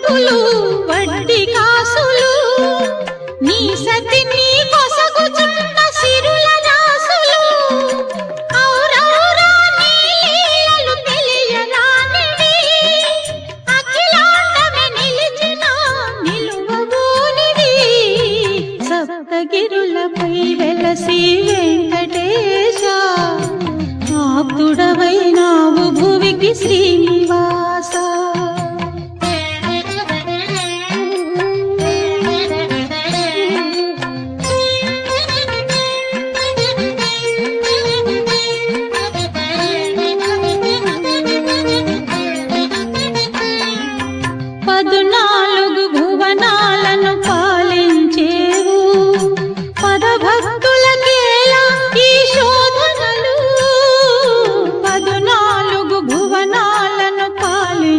పలుకులు వడ్డీ కాసులు నీ సతిని కొసగుచున్న సిరుల రాసులు ఔరౌరా నీ లీలలు తెలియరానివి అఖిలాండమే నిలిచిన నిలువబోనిది సప్తగిరులపై వెలసి వెంకటేశ ఆప్తుడవైనావు భువికి శ్రీనివాస పదునా